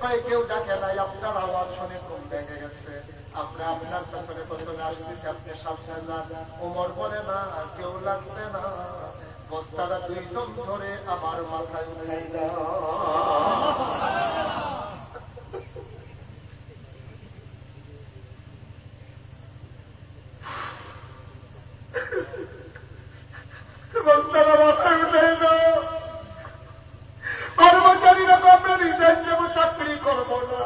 কেউ ডাকে নাই, আপনার আওয়াজ শুনে ঘুম ভেঙে গেছে, আমরা আপনার পেছনে পেছনে আসতেছি, আপনি সামনে যান। ওমর বলে না, কেউ লাগবে না, বস্তাটা দুইজন ধরে আমার মাথায় উঠাই দাও। বস্তাটা মাথায় উঠাই দাও। কর্মচারীরা তো আমরা রিজাইন দেবো, চাকরি করবো না,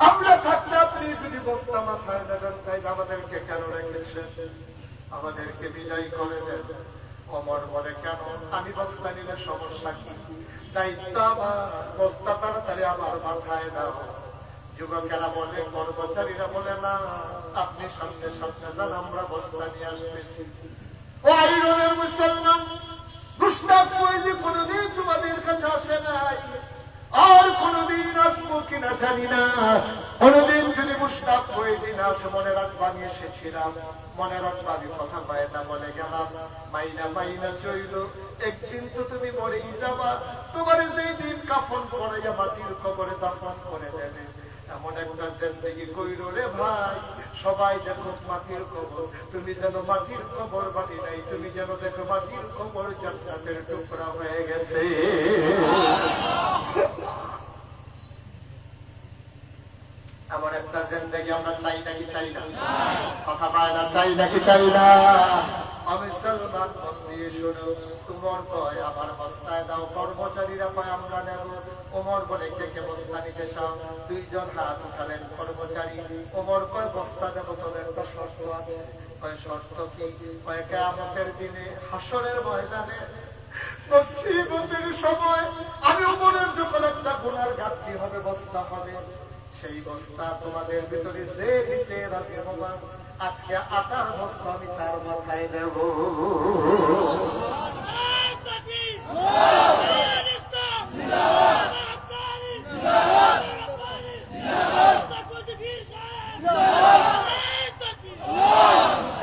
আমরা থাকলে আপনি যদি বস্তা মাথায় নেবেন, তাই আমাদেরকে কেন রেখেছেন, আমাদেরকে বিদায় করে দেন। ওমর বলে কেন, আমি বস্তা নিলে সমস্যা কি, দায়িত্ব আমার, বস্তা তাড়াতাড়ি আমার মাথায় দাও। যুবকেরা বলে, কর্মচারীরা বলে না, আপনি সামনে সামনে যান, আমরা বস্তা নিয়ে আসতেছি। ও আইরনের মুসলমান, মুশতাক ফয়েজী কোনদিন তোমাদের কাছে আসে নাই, আর কোনদিন আসবো কিনা জানি না। কোনদিন যদি মুশতাক ফয়েজী না আসে, মনে রাখবা আমি এসেছিলাম, মনে রাখবা আমি কথা পায় না বলে গেলাম, মাইনা মাইনা চইল, একদিন তো তুমি মরেই যাবা, তোমার সেই দিন কাফন পরাইয়া মাটির কবরে দাফন করে দেবে। এমন একটা জিন্দেগি কইরো রে ভাই, সবাই দেখো মাটির কবর, তুমি যেন মাটির কবর বাড়ি নাই, তুমি যেন দেখো মাটির কবর জান্নাতের টুকরা হয়ে গেছে। এমন একটা জিন্দেগি আমরা চাই নাকি চাই না? কথা পায় না, চাই নাকি চাই না? আমি মুসলমান মন দিয়ে শোনো, তোমার কয় আমার বস্তায় দাও, কর্মচারীরা কয় আমরা নেব। ওমর বলে কে কে বস্তা নিতে চাও? দুইজন হাত উঠালেন কর্মচারী। ওমর কয় বস্তা দেব, তবে একটা শর্ত আছে। কয় শর্ত কি? কয় কিয়ামতের দিনে হাসরের ময়দানে মুসিবতের সময় আমি ওমরের যখন একটা গুনার ঘাটতি হবে, বস্তা হবে, সেই বস্তা তোমাদের ভিতরে যে দিতে রাজি হবা, আজকে আটার বস্তা আমি তার মাথায় দেব।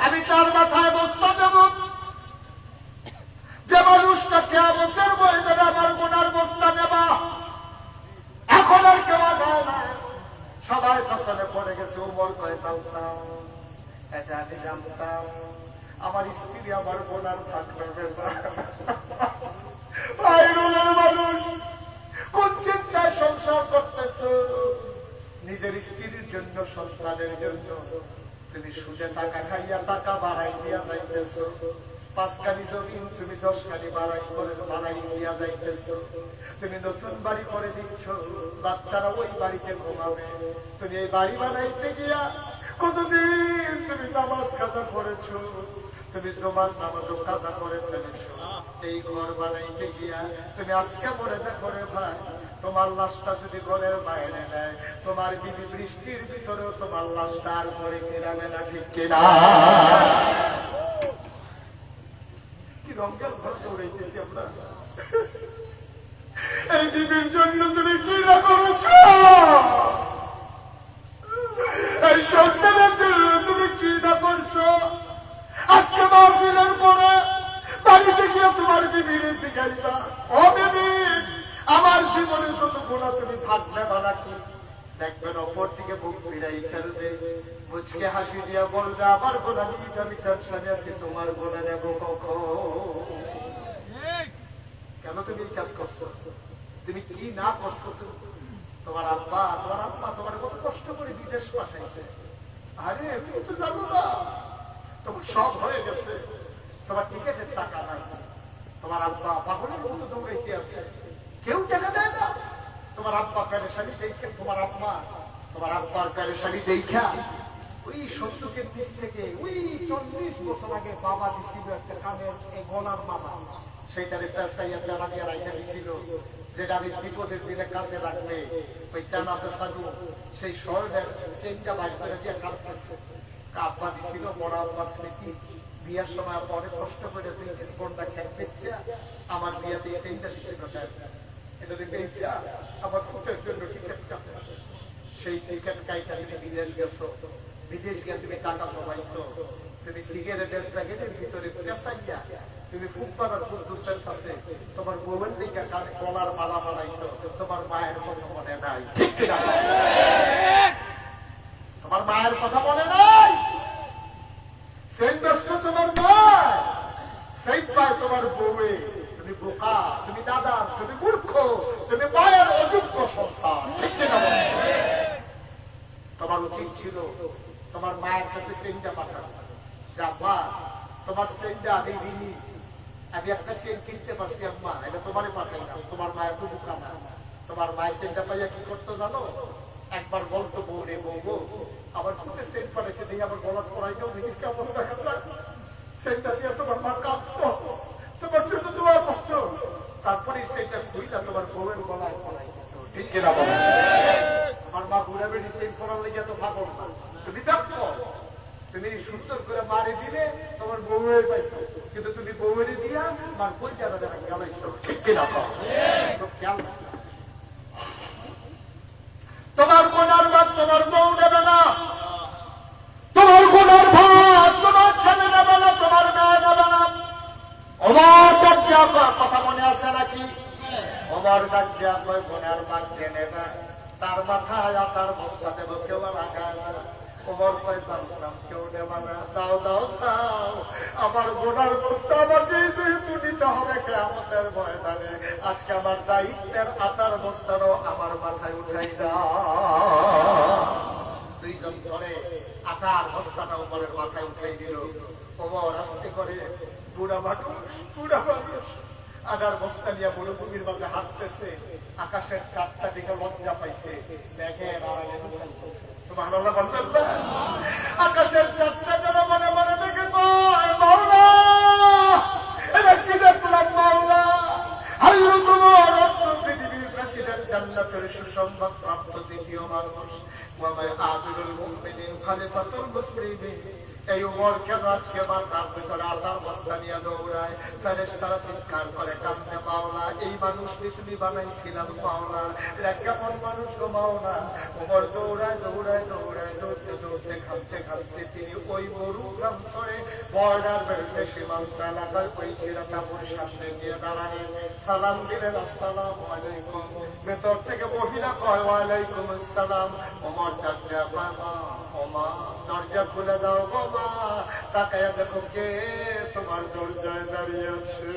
আমি তার মাথায় বস্তা দেব। যে মানুষটা কিয়ামতের ময়দানে আমার গুনার বস্তা নেবা, এখন আর কেউ দেয় না, সবাই পেছনে পড়ে গেছে। ওমর কয় জানতাম, এটা আমি জানতাম, আমার স্ত্রী আমার বোনার থাকবে না। মানুষ কোন চিন্তায় সংসার করতেছ? নিজের স্ত্রীর জন্য, সন্তানের জন্য তুমি সুদে টাকা খাইয়া টাকা বাড়াই দিয়া যাইতেছ। 5 কানি জমিন তুমি 10 কানি বাড়াই দিয়া যাইতেছ। তুমি নতুন বাড়ি করে দিচ্ছ, বাচ্চারা ওই বাড়িতে ঘুমাবে। তুমি এই বাড়ি বানাইতে গিয়া কতদিন তুমি নামাজ কাজা করেছো, তুমি জমার নামাজও কাজা করে ফেলেছো। এই ঘর বানাইতে গিয়া তুমি আজকে মরে দেখো রে ভাই, তোমার লাশটা যদি ঘরের বাইরে নেয়, তোমার বিবি বৃষ্টির ভিতরেও তোমার লাশটা আর ঘরে ফেরাবে না, ঠিক কিনা? কি রঙের ঘর দৌড়াইতেছি আমরা। এই বিবির জন্য তুমি কি না করেছো? এই সন্তানের জন্য তুমি কি না করছো? আজকে মাহফিলের পরে বাড়িতে গিয়ে তোমার বিবির শিখাইবা, ও বিবি, আমার জীবনে যত গুণা তুমি থাকবে বা নাকি, দেখবেন অপর দিকে বুক ফিরাই ফেলবে, মুচকে হাসি দিয়া বলবে আমার গোনা নিয়ে আমি টেনশনে আছি, তোমার গোনা নেব কখন? কেন তুমি এই কাজ করছো? তুমি কি না করছো? তোমার আব্বা তোমার কত কষ্ট করে বিদেশ পাঠাইছে। আরে তুমি তো জানো না, তোমার সব হয়ে গেছে, তোমার টিকেটের টাকা নাই, তোমার আব্বা পাগলের মতো দৌড়াইতে আছে, কেউ টাকা দেয় না। তোমার আব্বা প্যারেশানি দেখে, তোমার আব্বার প্যারেশানি দেখা ওই সত্যকের পিছ থেকে ওই 40 বছর আগে বাবা দিছিল একটা কানের এই গলার মালা, সেইটারে পেঁচাইয়া টানা দিয়ে রাইখা দিছিল, যেটা আমি বিপদের দিনে কাজে রাখবে। ওই টানা পেঁচানো সেই স্বর্ণের চেনটা বাইর করে দিয়ে কাটতেছে। আব্বা দিছিল, বড় আব্বার স্মৃতি। বিয়ার সময় পরে কষ্ট করে কোনটা খেয়ে পেয়েছে, আমার বিয়াতে সেইটা দিছিল, এটা দেখে আমার ফুটের জন্য টিকিট কাটে। সেই টিকিট কাইটা তুমি বিদেশ গেছো, বিদেশ গিয়ে তুমি টাকা জমাইছো, তুমি সিগারেটের প্যাকেটের ভিতরে পেঁচাইয়া তুমি ফুটপাড়ার কুদ্দুসের কাছে তোমার বউয়ের দিকে গলার মালা বানাইছো, তোমার মায়ের কথা মনে নাই? ঠিক কিনা? তোমার মায়ের কথা মনে নাই? সেই ব্যস্ত তোমার মায়, সেই পায় তোমার বউয়ে। তুমি বোকা, তুমি দাদা, তুমি মূর্খ, তুমি মায়ের অযোগ্য সন্তান। ঠিক কিনা? তোমার উচিত ছিল তোমার মায়ের কাছে চেনটা পাঠানো, যে আব্বা তোমার চেনটা আমি ঋণী, আমি একটা চেন কিনতে পারছি আম্মা, এটা তোমারে পাঠাই না। তোমার মায়ের তো বোকা না। তোমার মায়ের চেনটা পাইয়া কি করতো জানো? একবার বলতো বউ রে বউ, আবার ফুটে চেন পাঠাইছে দেখি আবার গলার পড়াইটাও দেখি কেমন দেখা যায়। চেনটা দিয়ে তোমার মা কাঁদতো, তোমার শুধু দোয়া করতো, তারপরে চেনটা খুইলা তোমার বউয়ের গলায় পড়াই দিত। ঠিক কিনা বলো? তোমার মা বুড়া বেড়ি চেন পড়ার লেগে তো পাগল না। তুমি দেখো, তুমি সুন্দর করে মারে দিলে তোমার বউয়ের পাইতো, কিন্তু তুমি বউয়ের দিয়া মার বই যারা দেখা গেলাইছো। ঠিক কিনা? খেয়াল, তোমার গুনার ভাত তোমার বউ নেবে না, তোমার গুনার ভাত তোমার ছেলে নেবে না, তোমার মেয়ে নেবে না। আমার কথা মনে আছে নাকি? আমার ডাকিয়া কয় গুনার ভাত যে নেবে তার মাথায় আটার বস্তা দেবো, কেউ রাখায় না। তোমার কয় জানতাম কেউ নেবে না, দাও দাও দাও, আমার গুনার বস্তা আমাকে যেহেতু নিতে হবে কিয়ামতের ময়দানে, আজকে আমার দায়িত্বের আটার বস্তারও আমার মাথায় উঠাই দাও। দুইজন ধরে আটার বস্তাটা ওমরের মাথায় উঠাই দিল। ওমর আস্তে করে, বুড়া মানুষ আটার বস্তা নিয়ে মরুভূমির মাঝে হাঁটতেছে, আকাশের চারটা দিকে লজ্জা পাইছে, মেঘের আড়ালে লুকাইতেছে। সুবহানাল্লাহ বলবেন না? আকাশের চারটা যেন মনে মনে দেখে কয় মাওলা, এটা কি দেখলাম মাওলা? হযরত ওমর পৃথিবীর প্রেসিডেন্ট, জান্নাতের সুসংবাদ প্রাপ্ত দ্বিতীয় মানুষ, ওয়া মা আমিরুল মুমিনিন খলিফাতুল মুসলিমিন। এই ওমর কেন আজকে আমার তার ভিতরে আটার বস্তা নিয়ে দৌড়ায়? ফেরেশতারা চিৎকার করে কাঁদতে, মাওলা এই মানুষটি তুমি বানাইছিলাম মাওলা, এরা কেমন মানুষ গো মাওলা? ওমর দৌড়ায় দৌড়ায় দৌড়ায় দৌড়তে দৌড়তে ঘামতে ঘামতে তিনি ওই মরু প্রান্তরে বর্ডার বেল্টে সীমান্ত এলাকায় ওই চিরাকাপুর সামনে গিয়ে দাঁড়ালেন। সালাম দিলেন, আসসালামু আলাইকুম। ভেতর থেকে মহিলা কয় ওয়ালাইকুম আসসালাম। ওমর ডাক দেয়া, মা ওমা দরজা খুলে দাও গো মা, তাকায়া দেখো কে তোমার দরজায় দাঁড়িয়ে আছে।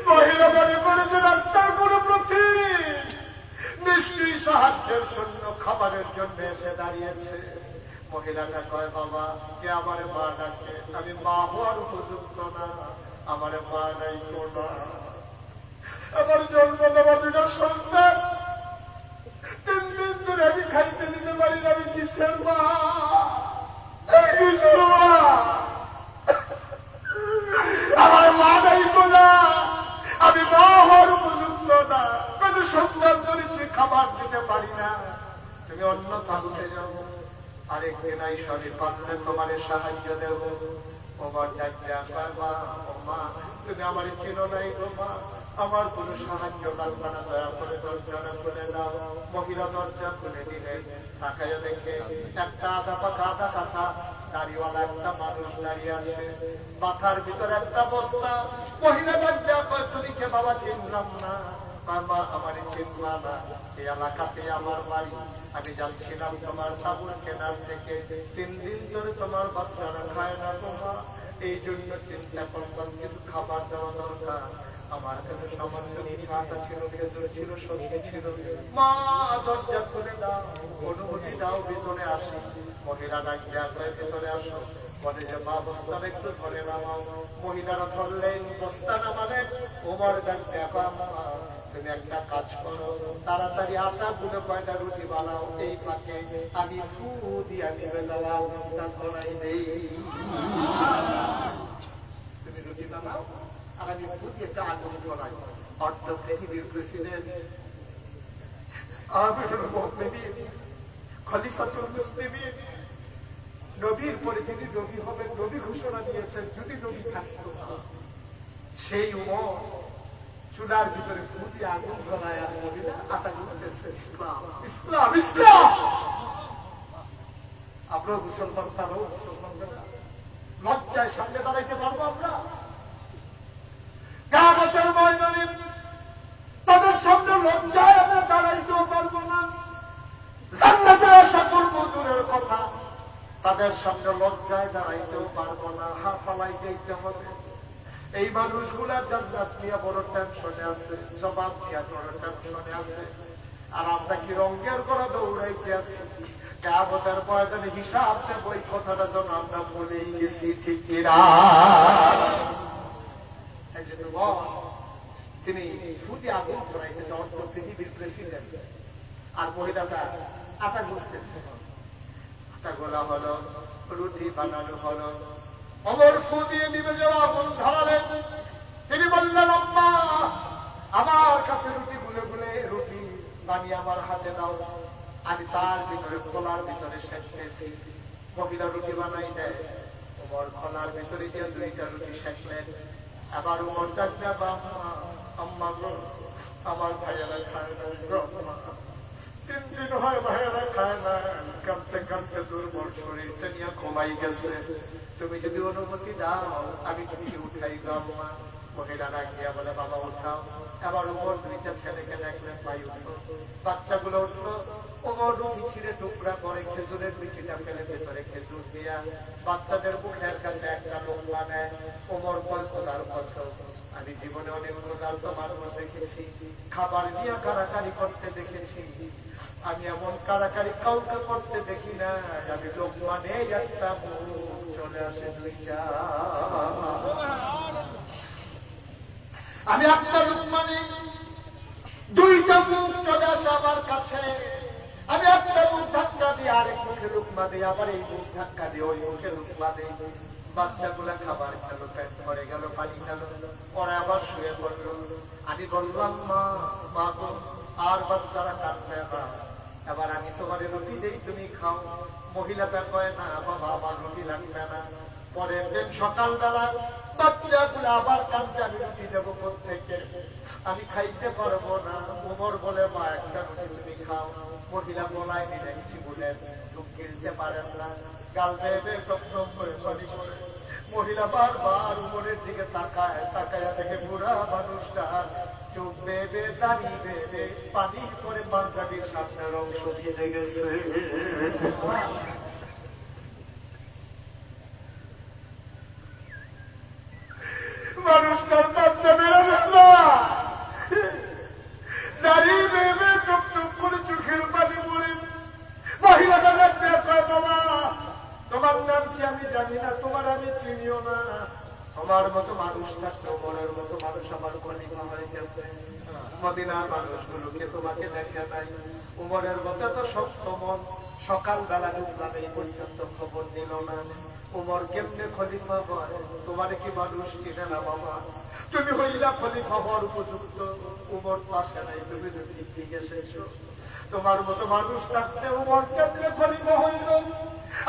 মহিলা মনে করেছে রাস্তার কোন পথিক নিশ্চয়ই সাহায্যের জন্য খাবারের জন্য এসে দাঁড়িয়েছে। মহিলাটা কয়, বাবা কে আমার মা ডাকে? আমি মা হওয়ার উপযুক্ত না, আমার মা নাই কোনা, আমার জন্ম দেওয়া দুটা সন্তান 3 দিন ধরে আমি খাইতে দিতে পারি না, আমি কিসের মা? কিসের মা? আমার মা নাই কোনা, আমি মা হওয়ার উপযুক্ত না, কোনো সন্তান ধরেছি খাবার দিতে পারি না, তুমি অন্য থাকতে যাও, আরেকদিন আই সবই পারলে তোমার সাহায্য দেব। ওমর ডাকতে, মা ও মা তুমি আমার চিনো নাই গো মা, আমার কোনো সাহায্য লাগবে না, দয়া করে দরজাটা খুলে দাও। মহিলা দরজা খুলে দিলেন। তাকাইয়া দেখে একটা আধা পাকা আধা কাঁচা দাড়িওয়ালা একটা মানুষ দাঁড়িয়ে আছে, মাথার ভিতরে একটা বস্তা। মহিলা ডাকতে, তুমি কে বাবা? চিনলাম না। মা আমারই চিনবা না, এই এলাকাতে আমার বাড়ি, আমি যাচ্ছিলাম তোমার সাবুন কেনার থেকে, 3 দিন ধরে তোমার বাচ্চারা খায় না তোমার, এই জন্য চিন্তা করলাম কিছু খাবার দেওয়া দরকার। আমার কাছে সামান্য কিছু আটা ছিল, খেজুর ছিল, সবজি ছিল। মা দরজা খুলে দাও, অনুমতি দাও, ভিতরে আসি। মহিলা ডাক দেয়া, ভেতরে আসো। বলে যে মা বস্তাটা একটু ধরে নামাও। মহিলারা ধরলেন, বস্তা নামালেন। ওমর ডাক দেয়া, মা তুমি একটা কাজ করো, তাড়াতাড়ি আটা গুলো কয়টা রুটি বানাও, এই ফাঁকে আমি ফু দিয়া নিবে দেওয়া আগুনটা ধরাই দেই। তুমি রুটি বানাও আর আমি ফু দিয়ে একটা আগুন ধরাই। অর্ধ পৃথিবীর প্রেসিডেন্ট, আমিরুল মুমিনিন, খলিফাতুল মুসলিমিন, নবীর পরে যিনি নবী হবেন, নবী ঘোষণা দিয়েছেন, যদি নবী থাকতো সেই ওমর চুলার ভিতরে ফুটি আগুন ধরায় আর মহিলা আটা গুলতেছে। ইসলাম ইসলাম ইসলাম। আমরা মুসলমান, তারাও মুসলমান। লজ্জায় সামনে দাঁড়াইতে পারবো আমরা? কিয়ামতের ময়দানে তাদের সামনে লজ্জায় আমরা দাঁড়াইতেও পারবো না। জান্নাতে আশা করবো দূরের কথা, তাদের সামনে লজ্জায় দাঁড়াইতেও পারবো না। হাফালাই যেতে হবে। এই মানুষগুলা জান্নাত নিয়ে বড় টেনশনে আছে, জবাব নিয়ে বড় টেনশনে আছে। আর আমরা কি রঙের করা দৌড়াইতে আছি? কিয়ামতের ময়দানে হিসাব দেব, এই কথাটা যেন আমরা ভুলেই গেছি। ঠিক কিনা? তিনি ফুদি আগুন ধরাইতেছে, অর্থ পৃথিবীর প্রেসিডেন্ট। আর মহিলাটা আটা গুলতেছে। আটা গোলা হলো, রুটি বানানো হলো। ওমর ফু দিয়ে নিভে যাওয়া আগুন ধরালেন। তিনি বললেন, আম্মা আমার কাছে রুটি গুলে গুলে রুটি বানিয়ে আমার হাতে দাও, আমি তার ভিতরে খোলার ভিতরে সেঁকতেছি। মহিলা রুটি বানাই দেয়, ওমর খোলার ভিতরে দিয়ে 2টা রুটি সেঁকলেন। আবার ওমর ডাকতে, আম্মা গো আমার ভাইয়েরা খায় না, 3 দিন হয় ভাইয়েরা খায় না, কাঁদতে কাঁদতে দুর্বল শরীরটা নিয়ে ঘুমাই গেছে। তুমি যদি অনুমতি দাও আমি তুমি উঠাই গো আম্মা। মহিলা ডাকিয়া বলে, বাবা উঠাও। আবার ওমর 2টা ছেলেকে দেখলেন, ভাই উঠলো। বাচ্চাগুলো উঠলো। ওমর রুটি ছিঁড়ে টুকরা করে খেজুরের বিচিটা ফেলে ভেতরে খেজুর দিয়া বাচ্চাদের মুখের কাছে একটা লোকমা নেয়। ওমর কয়, খোদার কসম আমি জীবনে অনেক ক্ষুধার্ত মানুষ দেখেছি, খাবার নিয়ে কাড়াকাড়ি করতে দেখেছি, আমি এমন কাড়াকাড়ি কাউকে করতে দেখি না। আমি লোকমা নেই, একটা মুখ চলে আসে 2টা। আমি একটা লোকমা নেই, 2টা মুখ চলে আসে আমার কাছে। আমি একটা মুখ ধাক্কা দিই, আরেক মুখে লোকমা দিই, আবার এই মুখ ধাক্কা দিই, ওই মুখে লোকমা দিই। বাচ্চাগুলা খাবার খেলো, পেট ভরে গেল, পানি খেলো, ওরা আবার শুয়ে পড়লো। আমি বললাম, মা মা গো আর বাচ্চারা কাঁদবে না, এবার আমি তোমার রুটি দেই, তুমি খাও। মহিলাটা কয়, না বাবা আমার রুটি লাগবে না। পরের দিন সকালবেলা বাচ্চাগুলো আবার কাঁদতে, আমি রুটি দেবো কোত্থেকে, আমি খাইতে পারবো না। ওমর বলে, মা একটা রুটি তুমি খাও। মহিলা বলায় নিলেছি বলে গিলতে পারেন না, গাল বেয়ে টপ টপ করে পানি করে। মহিলা বারবার ওমরের দিকে তাকায়, তাকায়া দেখে বুড়া মানুষটা চোখ বেয়ে দাঁড়িয়ে বেয়ে পানি করে পাঞ্জাবির সামনের অংশ ভিজে গেছে। মানুষটার পাঞ্জাবিরা ভেজা, দাঁড়িয়ে বেয়ে টপ টপ করে চোখের পানি পড়ে। মহিলাটা দেখতে কয়, বাবা তোমার নাম কি আমি জানি না, তোমার আমি চিনিও না, তোমার মতো মানুষ থাকতো, ওমরের মতো মানুষ আমার খলিফা হয়ে গেছে। মদিনার মানুষগুলোকে তোমাকে দেখে নাই, ওমরের মতো তো শক্ত মন, সকালবেলা ঢুকলাম এই পর্যন্ত খবর নিল না। ওমর কেমনে খলিফা হয়, তোমার কি মানুষ চিনে না বাবা? তুমি হইলা খলিফা হওয়ার উপযুক্ত, ওমর পাশে নাই, তুমি যদি ঠিক এসেছো। তোমার মতো মানুষ থাকতে ওমর কেমনে খলিফা হইল?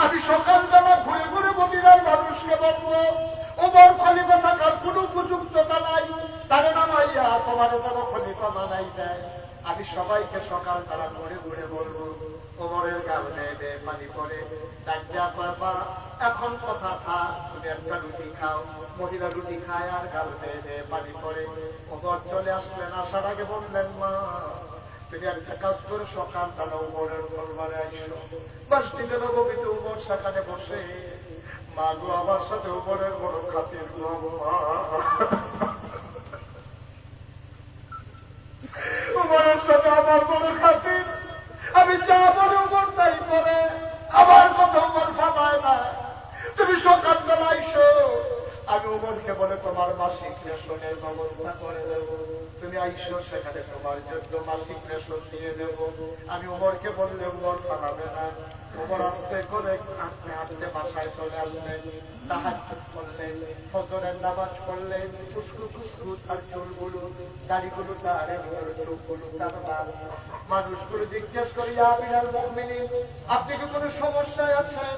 আমি সকালবেলা ঘুরে ঘুরে মদিনার মানুষকে বলবো, ওমর খলিফা থাকার কোনো উপযুক্ততা নাই, তারে নামাইয়া তোমার যেন খলিফা মানাই দেয়। আমি সবাইকে সকালবেলা ঘুরে ঘুরে বলবো, ওমরের গাল বেয়ে পানি পড়ে। ডাক্তার এখন কথা থাক, তুমি একটা রুটি খাও। মহিলা রুটি খায় আর গাল বেয়ে পানি পড়ে। ওমর চলে আসলেন, আসার আগে বললেন, মা তুমি একটা কাজ করে সকালবেলা ওমরের দরবারে আইসো। মসজিদে নববীতে ওমর সেখানে বসে, মা গো আমার সাথে ওমরের বড় খাতির গো, ওমরের সাথে আমার বড় খাতির, আমি যা বলে ওমর তাই করে, আমার কথা ওমর ফালায় না। তুমি সকালবেলা আইসো, আমি ওমরকে বলে তোমার মাসিক রেশনের ব্যবস্থা করে দেবো। তুমি আইসো, সেখানে তোমার জন্য মাসিক রেশন দিয়ে দেবো। আমি ওমরকে বললে ওমর ফালাবে না। ওমর আস্তে করে হাঁটতে হাঁটতে বাসায় চলে আসলেন, তাহাজ্জুদ করলেন, ফজরের নামাজ পড়লেন। ফুসকু ফুসকু তার চুলগুলো, দাড়িগুলো তার, চোখগুলো তার লাল। মানুষগুলো জিজ্ঞেস করি, আমিনাল মুমিনিন আপনি কি কোনো সমস্যায় আছেন?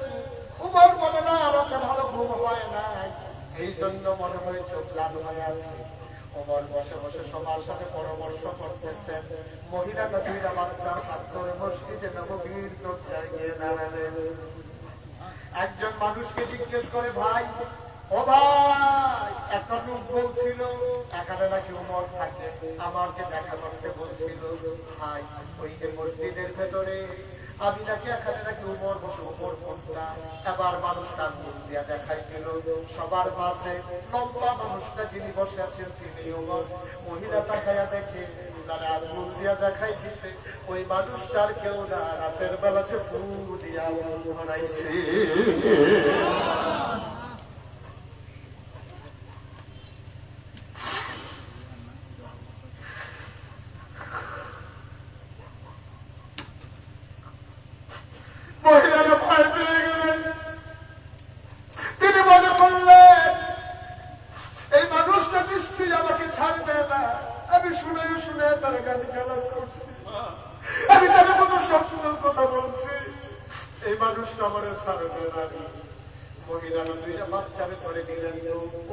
ওমর বলে, না রাতে ভালো ঘুম হয় নাই, এই জন্য মনে হয় চোখ লাল হয়ে আছে। ওমর বসে বসে সবার সাথে পরামর্শ করতেছেন। মহিলাটা দুইটা বাচ্চার হাত ধরে মসজিদে নববীর দরজায় গিয়ে দাঁড়ালেন। একজন মানুষকে জিজ্ঞেস করে, ভাই ও ভাই, একটা লোক বলছিল এখানে নাকি ওমর থাকে, আমাকে দেখা করতে বলছিল। ভাই ওই যে মসজিদের ভেতরে আমি নাকি এখানে নাকি ওমর বসে, ওমর কোনটা? এবার মানুষটা মুখ দিয়া দেখাই দিল, সবার মাঝে লম্বা মানুষটা যিনি বসে আছেন তিনি ওমর। মহিলা তাকাইয়া দেখে যারা আঙুল দিয়া দেখাই দিছে ওই মানুষটার কেউ না, রাতের বেলা যে ফু দিয়া ধরাইছে। মহিলারা ভয় পেয়ে গেলেন। তিনি মনে করলেন এই মানুষটা নিশ্চয়ই আমাকে ছাড়বে না। আমি শুনে শুনে তার গালি গালাজ করছি, আমি তাদের মতো স্বপ্ন কথা বলছি, এই মানুষটা আমার ছাড়বে না। মহিলারা দুইটা বাচ্চারে ধরে দিলেন,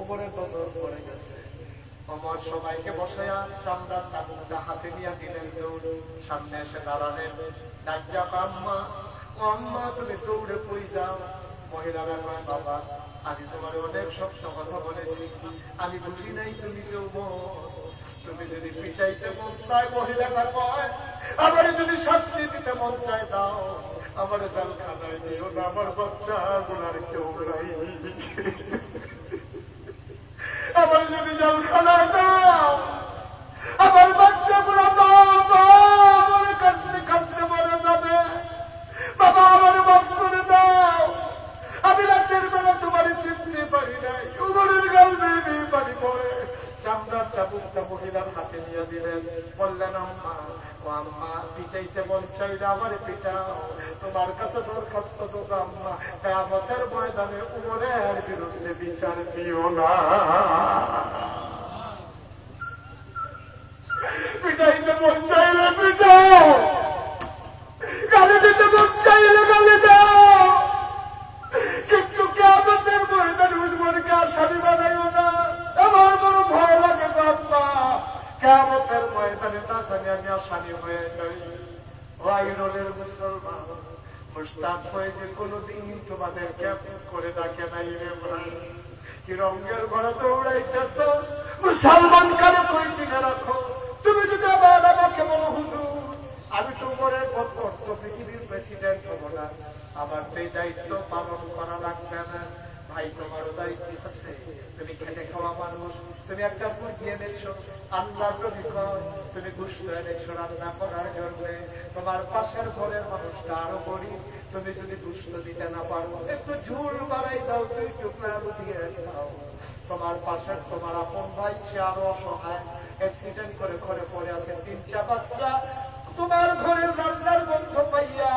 উপরের নজর পড়ে গেছে। আমার সবাইকে বসায়া চামড়ার চামড়া হাতে নিয়ে দিলেন, সামনে এসে দাঁড়ালেন। ডাক্তার আম্মা, আম্মা তুমি দৌড়ে পড়ে যাও। মহিলারা কয়, বাবা আমি তোমার অনেক সত্য কথা বলেছি, আমি বুঝি নাই তুমি যে তুমি যদি পিটাইতে মন চায়, মহিলাটা কয় আমার যদি শাস্তি দিতে মন চায় দাও, আমার জেলখানায় দিও না, আমার বাচ্চা গুলার কেউ নাই, আমার যদি জেলখানায় দাও, আমার বাচ্চা গুলা বলে কাঁদতে কাঁদতে মরে যাবে, বাবা আমার মাফ করে দাও, আমি রাতের বেলা তোমার চিনতে পারি নাই। উমরের গাল বেয়ে পানি পড়ে। চামড়ার চাবুকটা মহিলার হাতে নিয়ে দিলেন, বললেন আম্মা, ও আম্মা পিটাইতে মন চাইলে আমার পিটাও, তোমার কাছে দরখাস্ত দেবো আম্মা, কিয়ামতের ময়দানে উমরের বিরুদ্ধে বিচার দিও না। পিটাইতে মন চাইলে পিটাও, গালি দিতে মন চাইলে গালি দাও, কিন্তু কিয়ামতের ময়দানে উমরকে আসামি বানাইও না। আমার বড় ভয় লাগে বাবা, কিয়ামতের ময়দানে না জানি আমি আসামি হয়ে যাই। ওয়াইরনের মুসলমান মুস্তাক হয়ে যে কোনোদিন তোমাদের ক্যাপ করে ডাকে নাই রে ভাই, কি রঙের ঘরে দৌড়াইতেছ, মুসলমান কারে কই চিনে রাখো। তুমি যদি আবার আমাকে বলো হুজুর আমি তো উপরে কত পৃথিবীর প্রেসিডেন্ট হবো না, আমার সেই দায়িত্ব পালন করা লাগবে না। ভাই তোমারও দায়িত্ব আছে, তুমি খেটে খাওয়া মানুষ, তুমি একটা মুরগি এনেছো, আল্লাহর নবী কয় তুমি গোশত এনেছো রান্না করার জন্য, তোমার পাশের ঘরের মানুষটা আরো গরিব, তুমি যদি গোশত দিতে না পারো একটু ঝুল বাড়াই দাও, দুই টুকরা আলু দিয়ে খাও। তোমার পাশের তোমার আপন ভাই সে আরো অসহায়, অ্যাক্সিডেন্ট করে ঘরে পড়ে আছে, 3টা বাচ্চা, তোমার ঘরের রান্নার গন্ধ পাইয়া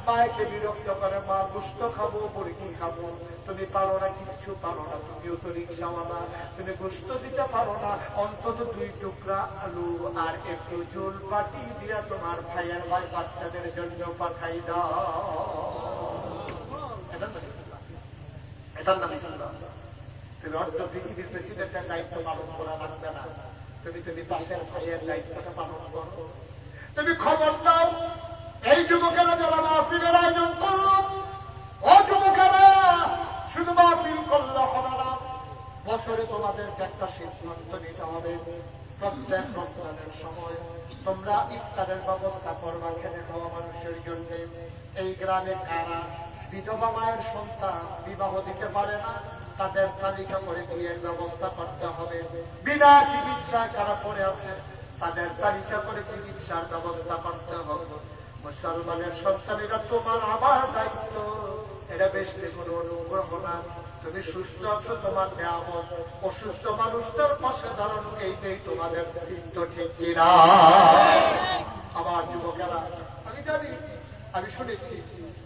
মাকে বিরক্ত করে, মা গোশত খাবো মুরগি খাবো, তুমি পারো না, কিচ্ছু পারো না, তুমিও তো রিক্সাওয়ালা, তুমি গোশত দিতে পারো না, অন্তত 2 টুকরা আলু আর একটু ঝোল পাটি দিয়া তোমার ভাইয়ের ভাই বাচ্চাদের জন্য পাঠাই দাও। এটার নাম ইসলাম। তুমি অর্ধ পৃথিবীর প্রেসিডেন্টের দায়িত্ব পালন করা লাগবে না, তুমি পাশের ভাইয়ের দায়িত্বটা পালন করো। তুমি খবর দাও এই যুবকেরা যারা মাহফিলের আয়োজন করলো, ও যুবকেরা শুধু মাহফিল করলে হবে না, বছরে তোমাদেরকে একটা সিদ্ধান্ত নিতে হবে। প্রত্যেক রমজানের সময় তোমরা ইফতারের ব্যবস্থা করবা খেতে খাওয়া মানুষের জন্য। এই গ্রামে কারা বিধবা মায়ের সন্তান বিবাহ দিতে পারে না, তাদের তালিকা করে বিয়ের ব্যবস্থা করতে হবে। বিনা চিকিৎসায় কারা পড়ে আছে তাদের তালিকা করে চিকিৎসার ব্যবস্থা করতে হবে। মুসলমানের সন্তানেরা তোমার আমার দায়িত্ব, এটা বেশ কোনো অনুগ্রহ না। তুমি সুস্থ আছো তোমার নিয়ামত, অসুস্থ মানুষটার পাশে দাঁড়ানো এইটাই তোমাদের দায়িত্ব, ঠিক কিনা? আমার যুবকেরা আমি জানি, আমি শুনেছি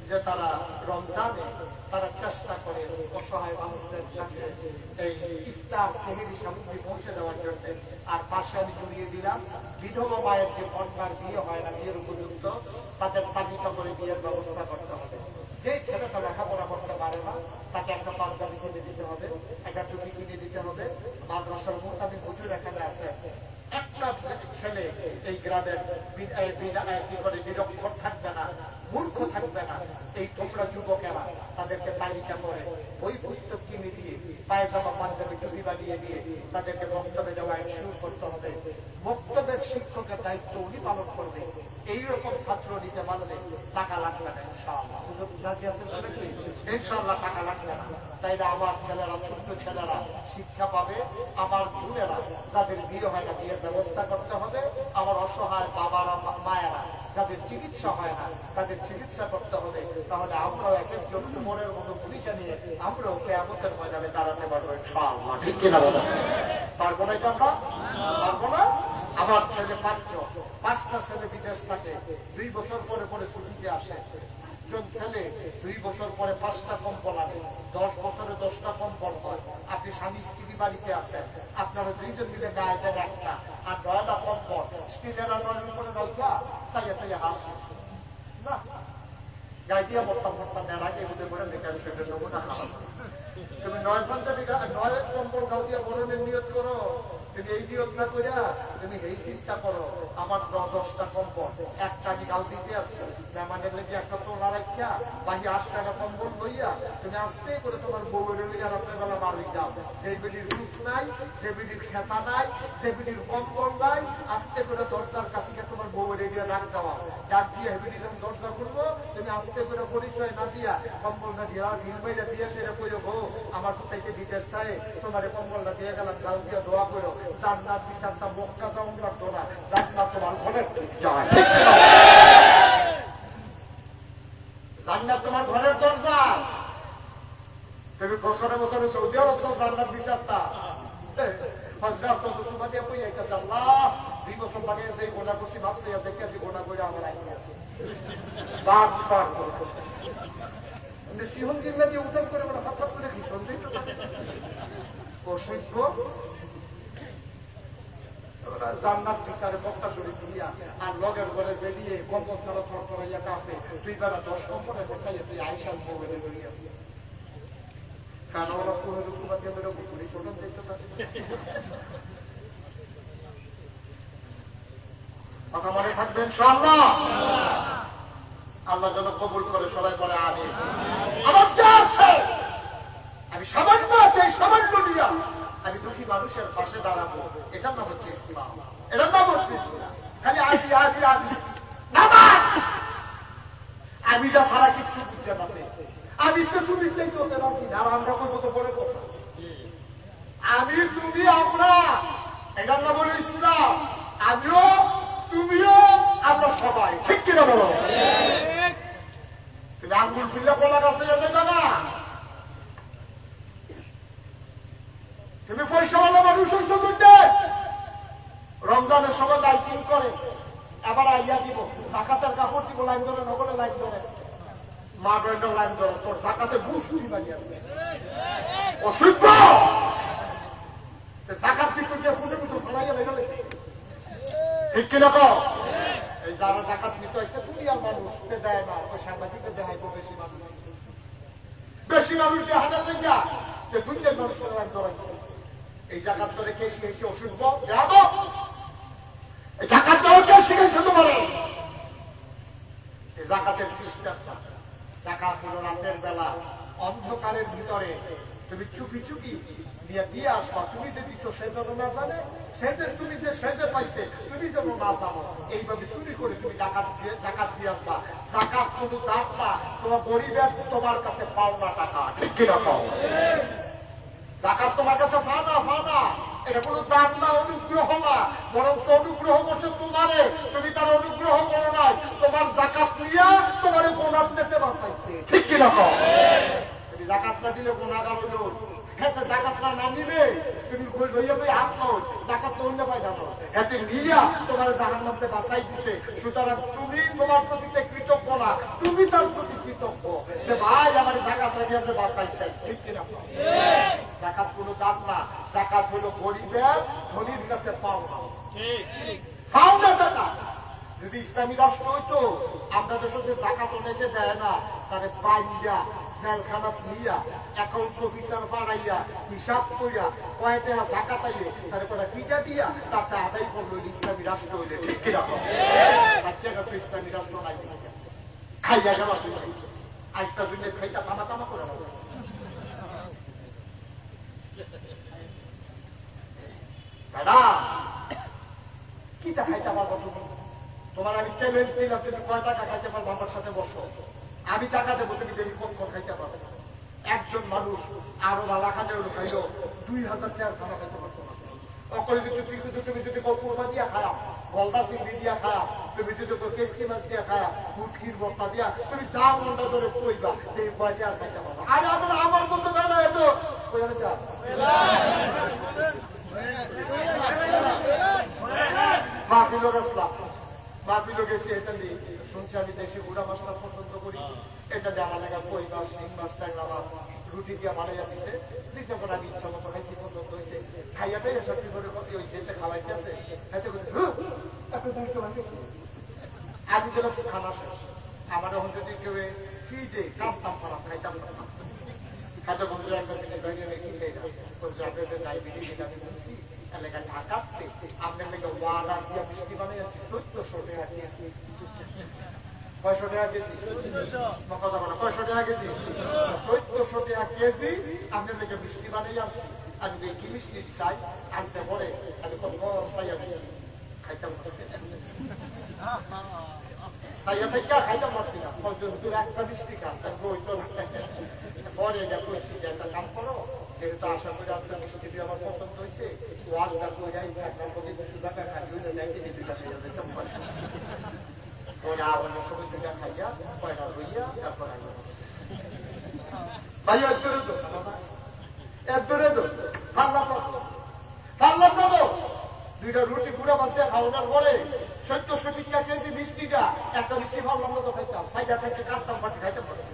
যে তারা রমজানে তারা চেষ্টা করে অসহায় মানুষদের কাছে এই ইফতার সেহরি সামগ্রী পৌঁছে দেওয়ার জন্য। আর পাশে আমি জড়িয়ে দিলাম বিধবা মায়ের যে কন্যার বিয়ে হয় না, বিয়ের উপযুক্ত, তাদের তালিকা করে বিয়ের ব্যবস্থা করতে হবে। যে ছেলেটা লেখাপড়া করতে পারে না তাকে একটা পাঞ্জাবি কিনে দিতে হবে, একটা টুপি কিনে দিতে হবে। মাদ্রাসার মোতাবেক হুজুর এখানে আছে, ছেলে এই গ্রামের কি করে নিরক্ষর থাকবে না, মূর্খ থাকবে না। এই তোমরা যুবকেরা তাদেরকে তালিকা করে ওই পুস্তক কিনে দিয়ে পায়জামা পাঞ্জাবি টুপি বানিয়ে দিয়ে তাদেরকে বক্তব্যে যাওয়া শুরু করতে হবে। বক্তব্যের শিক্ষকের দায়িত্ব উনি পালন করবে। এইরকম ছাত্র নিতে পারলে টাকা লাগবে না ইনশাআল্লাহ। রাজি আছেন নাকি? ইনশাআল্লাহ টাকা লাগবে না। তাই না আমার ছেলেরা, ছোট্ট ছেলেরা শিক্ষা পাবে। আমার বোনেরা যাদের বিয়ে হয় না, বিয়ের ব্যবস্থা করতে হবে। আমার অসহায় বাবারা, মায়েরা যাদের চিকিৎসা হয় না, তাদের চিকিৎসা করতে হবে। তাহলে আমরাও এক একজন মনের মতো ভূমিকা নিয়ে আমরাও কিয়ামতের ময়দানে দাঁড়াতে পারবো ইনশাআল্লাহ। ঠিক কিনা বলেন? পারবো না এটা আমরা? পারবো না? আমার ছেলে পাঁচটা ছেলে বিদেশ থাকে, 2 বছর পরে পরে ছুটিতে আসে। ছেলে 2 বছর পরে 5টা কম্বল আনে, 10 বছরে 10টা কম্বল হয়। আপনি স্বামী স্ত্রী বাড়িতে আছেন, আপনারা 2জন মিলে গায়ে দেন একটা, আর 9টা কম্বল স্টিলের আনার উপরে রয়েছে, চাইয়া চাইয়া হাসি না গায়ে দিয়ে মরতাম এর আগে বুঝে করে লেখা সেটা নমুনা খারাপ। তুমি 9 কম্বল গাও দিয়ে মরণের নিয়ত করো। তুমি এই নিয়ত না করিয়া তুমি এই চিন্তা করো, আমার 10টা কম্বল, একটা আমি গাও দিতে আসি, মেহমানের লেগে একটা তোলা রাখা বাহি 8টা কম্বল লইয়া তুমি আস্তে করে তোমার বউয়ের লিগা রাত্রেবেলা বাড়ি যাও। যে বিড়ির রুচ নাই, যে বিড়ির খেতা নাই, যে বিড়ির কম্বল নাই, আস্তে করে দরজার কাছে তোমার বউয়ের এরিয়া ডাক দেওয়া। ডাক দিয়ে বিড়ি যখন দরজা করবো, তুমি আস্তে করে পরিচয় না দিয়া কম্বলটা দিয়া ঢিল মেরে দিয়ে সেটা কইও, গো আমার কোথাইতে বিদেশ থাকে, তোমার কম্বলটা দিয়ে গেলাম, গাও দিয়ে দোয়া করো, জান্নাত বিচারটা মক্কা যাওন লাগতো না, জান্নাত তোমার ঘরের যায়। জান্নাত তোমার ঘরের দরজা। তুমি বছরে বছরে সৌদি আরব তো জান্নাত বিচারটা হযরত সুবহান দিয়ে কই আইতাছে, আল্লাহ 2 বছর লাগে যে গোনা করছি, ভাবছে দেখতেছি গোনা করে আমার আইতাছে বাদ ফার করতে আমি সিহন জিল্লা দিয়ে উদ্ধার করে বড় হাত করে খিসন দিই তো অসহ্য। জান্নাত বিচারে মক্কা শরীফ দিয়া আর লগের ঘরে বেরিয়ে কম্বল ছাড়া থর করাইয়া কাঁপে, 2 বেলা 10 কম্বলে বসাইয়াছে আয়েশার বউয়ের লইয়া খানাওয়ালা পুরো সুবাদ দিয়ে বেরো পুরি ছোটন দেখতে থাকে। কথা মনে থাকবে ইনশাআল্লাহ। আল্লাহ যেন কবুল করে, সবাই বলে আমিন। আমার যা আছে আমি সামান্য আছে, সামান্য দিয়া আমি দুঃখী মানুষের পাশে দাঁড়াবো। এটার নাম হচ্ছে ইসলাম, এটার নাম হচ্ছে ইসলাম। খালি আমিটা ছাড়া কিচ্ছু বুঝতে পারবে। আমি তো তুমি চাইতে হতে রাজি না, আর আমরা করবো তো বড় কথা। আমি তুমি আমরা, এটার নাম হলো ইসলাম। আমিও তুমিও আমরা সবাই, ঠিক কিনা বলো? তুমি আঙ্গুল ফিরলে কলা গাছ হয়ে যাবে না। তুমি পয়সাওয়ালা মানুষ হয়েছো, রমজানের সময় লাইটিং করে, আবার আইয়া দিব জাকাতের কাপড় দিব, লাইন ধরে নগরে লাইন ধরে, মা ব্যান্ডের লাইন ধরে, তোর জাকাতে বুঝুরি বানিয়ে অসভ্য। জাকাত দিতে গিয়ে ফুটে ফুটে ফলাইয়া বেরো লেগে, ঠিক কিনা কও? এই যারা জাকাত নিতে হয়েছে দুনিয়ার মানুষ দেয় না, ওই সাংবাদিককে দেখাইবো বেশি মানুষ, বেশি মানুষ দেখানোর লেগা দুনিয়ার মানুষের লাইন ধরাইছে। এই জাকাত ধরে কে শিখেছে? অসভ্য। জাকাত দেওয়া কে শিখেছে তোমার? এই জাকাতের সিস্টেমটা, জাকাত হলো রাতের বেলা অন্ধকারের ভিতরে তুমি চুপি চুপি দিয়ে আসবা। তুমি যে দিচ্ছ সে যেন না জানে, সে যে তুমি যে সেজে পাইছে তুমি যেন না জানো, এইভাবে চুরি করে তুমি জাকাত দিয়ে আসবা। জাকাত কোনো দাম না, তোমার গরিবের তোমার কাছে পাওনা টাকা, ঠিক কিনা কও? জাকাত তোমার কাছে ফানা, এটা কোনো দাম না, অনুগ্রহ না, বরং অনুগ্রহ করছে তোমারে, তুমি তার অনুগ্রহ করো নাই, তোমার জাকাত নিয়ে তোমার গোনার দিতে বাঁচাইছে, ঠিক কিনা কও? তুমি জাকাত না দিলে গোনাগার হইল, হ্যাঁ জাকাতটা না নিলে তুমি লইয়া লই হাত পাও, জাকাত তো অন্য পাই জানো, এতে নিয়া তোমার জাহান্নামে বাঁচাই দিছে। সুতরাং তুমি তোমার প্রতি কৃতজ্ঞ না, তুমি তার প্রতি কৃতজ্ঞ যে ভাই আমার জাকাত রাখিয়াতে বাঁচাইছে, ঠিক কিনা? জাকাত কোনো দাম না, জাকাত হলো গরিবের ধনীর কাছে পাওনা, পাওনা টাকা। যদি ইসলামী রাষ্ট্র হইতো, আমরা দেশে যে জাকাত অনেকে দেয় না, তারে বাইন্দা জেলখানাত নিয়া অ্যাকাউন্টস অফিসার বানাইয়া হিসাব কইরা কয়টা জাকাতাইয়ে তারপরে ফিটা দিয়া তারটা আদায় করলো ইসলামী রাষ্ট্র হইলে ঠিক কিরকম বাচ্চা কাছে ইসলামী রাষ্ট্র নাই খাইয়া গেল আইসা দিনে খাইতা তামা তামা করে না ম্যাডাম কিটা খাইতে পারবো তুমি তোমার আমি চ্যালেঞ্জ দিলাম তুমি কয় টাকা খাইতে পারবো আমার সাথে বসো আমি টাকা দেবো তুমি দেরি কখন খাইতে পারবে একজন মানুষ আরো বালাখানে খাইলো 2000 টাকার খানা খাইতে পারতো না অকল তুমি যদি কোরমা দিয়া খায়া গলদা চিংড়ি দিয়া খায়া তুমি যদি কেসকি মাছ দিয়া খায়া ফুটকির বর্তা দিয়া তুমি যা মনটা ধরে কইবা এই কয়টা আর খাইতে পারবো আরে আমার মতো বেলা এত মাহফিল রাস্তা মাহফিল গেছি এটা নিয়ে শুনছি আমি দেশে গুড়া মাছটা পছন্দ করি এটা দিয়ে আমার লাগা কই মাছ শিং মাছ ট্যাংরা মাছ রুটি দিয়ে বানাইয়া দিছে দিছে পরে আমি ইচ্ছা মতো খাইছি পছন্দ হয়েছে খাইয়াটাই এসে করে ওই যেতে খাওয়াইতে আছে খাইতে আমি গেলাম খানা শেষ আমার এখন যদি কেউ ফিডে কাঁপতাম খারাপ খাইতাম না খাইতে বন্ধুরা একটা দিনে বাইরে রেখে খাই না ডায়াবেটিস এটা আমি বলছি এলাকা ঢাকাতে আপনার লেগে ওয়ার্ডার দিয়া মিষ্টি বানাইয়াছি 1400 টাকা দিয়েছি 500 টাকা কেজি কথা বলো 500 টাকা কেজি 1400 টাকা কেজি আপনার লেগে মিষ্টি বানাই আনছি আমি কি মিষ্টি চাই আনছে পরে আমি তো চাইয়া দিচ্ছি খাইতাম পারছি চাইয়া থেকে খাইতাম পারছি না তোর একটা মিষ্টি খান তারপর ওই তো পরে এটা কইছি যে একটা কাম করো যেহেতু আশা করি আপনার মিষ্টি আমার পছন্দ হয়েছে ওয়াজটা কইরাই একবার প্রতি 200 টাকা খাইও না যাইতে দুইটা খাইয়া দিতাম পারছি ওরা অন্য সময় দুইটা খাইয়া পয়সা লইয়া তারপর ভাই একদরে তো একদরে তো পারলাম না তো দুইটা রুটি গুঁড়া মাছ দিয়ে খাওয়ানোর পরে 1400 টাকা কেজি মিষ্টিটা একটা মিষ্টি পারলাম না তো খাইতাম সাইডা থেকে কাটতাম পারছি খাইতাম পারছি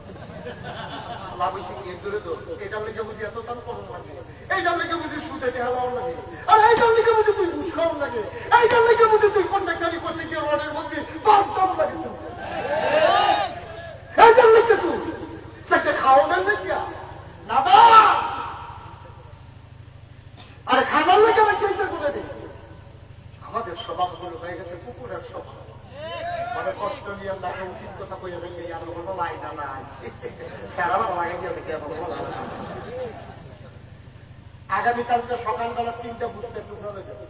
লাভ হয়েছে কি একদরে তো এটার লেগে বুঝি এত দাম করুন লাগে এইটার লেগে বুঝি সুদে ঢেলাও লাগে আর এইটার লেগে বুঝি তুই ঘুষ খাওয়ান লাগে এইটার লেগে বুঝি তুই কন্ট্রাক্টারি করতে গিয়ে রোডের মধ্যে বাস দাম লাগে এইটার লেগে তুই সেটা খাওয়ানোর লেগে না দা আরে খাবার লেগে আমি চিন্তা করে দিই আমাদের স্বভাবগুলো হয়ে গেছে কুকুরের স্বভাব মানে কষ্ট নিয়ে আমরা উচিত কথা কইয়া দেখে আর বলবো লাইনা নাই সারা লাগে দিয়ে দেখে আগামীকালকে সকালবেলা 3টা বুঝতে টুকরো হয়ে যাবে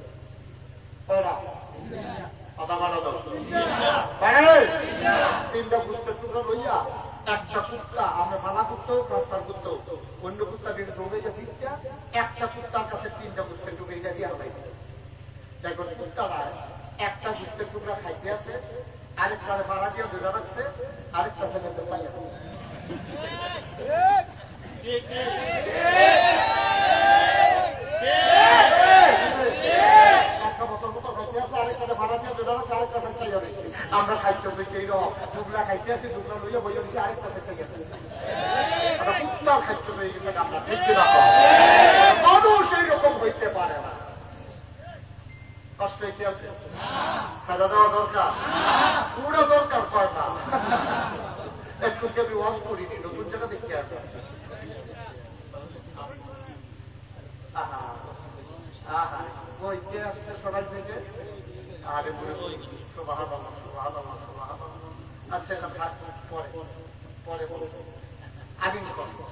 কথা বলো তো 3টা বুঝতে টুকরো লইয়া একটা কুত্তা আমরা ভালা কুত্তা হোক রাস্তার কুত্তা হোক অন্য কুত্তা দিয়ে দৌড়ে গেছি একটা কুত্তার কাছে 3টা বুঝতে টুকরো এটা দিয়ে আলাই দেখুন কুত্তারা একটা বুঝতে টুকরা খাইতে আছে আরেকটারে ভাড়া দিয়ে ধরে রাখছে আরেকটা ফেলে চাইয়া আমরা খাইতে সেই টুকরা খাইতে আছি টুকরা লইয়া বইয়া দিচ্ছি আরেকটা চাইয়া কুত্তার খাইতে হয়ে গেছে আমরা ঠিক মানুষ এইরকম হইতে পারে না কষ্ট কি আছে সাদা দেওয়া দরকার পুরো দরকার হয় না একটু আমি ওয়াজ করিনি নতুন জায়গা দেখতে আসবে বইতে আসছে সবাই থেকে আরে মনে করি সুবহানাল্লাহ সুবহানাল্লাহ সুবহানাল্লাহ আচ্ছা এটা থাক পরে পরে বলবো আমিন করবো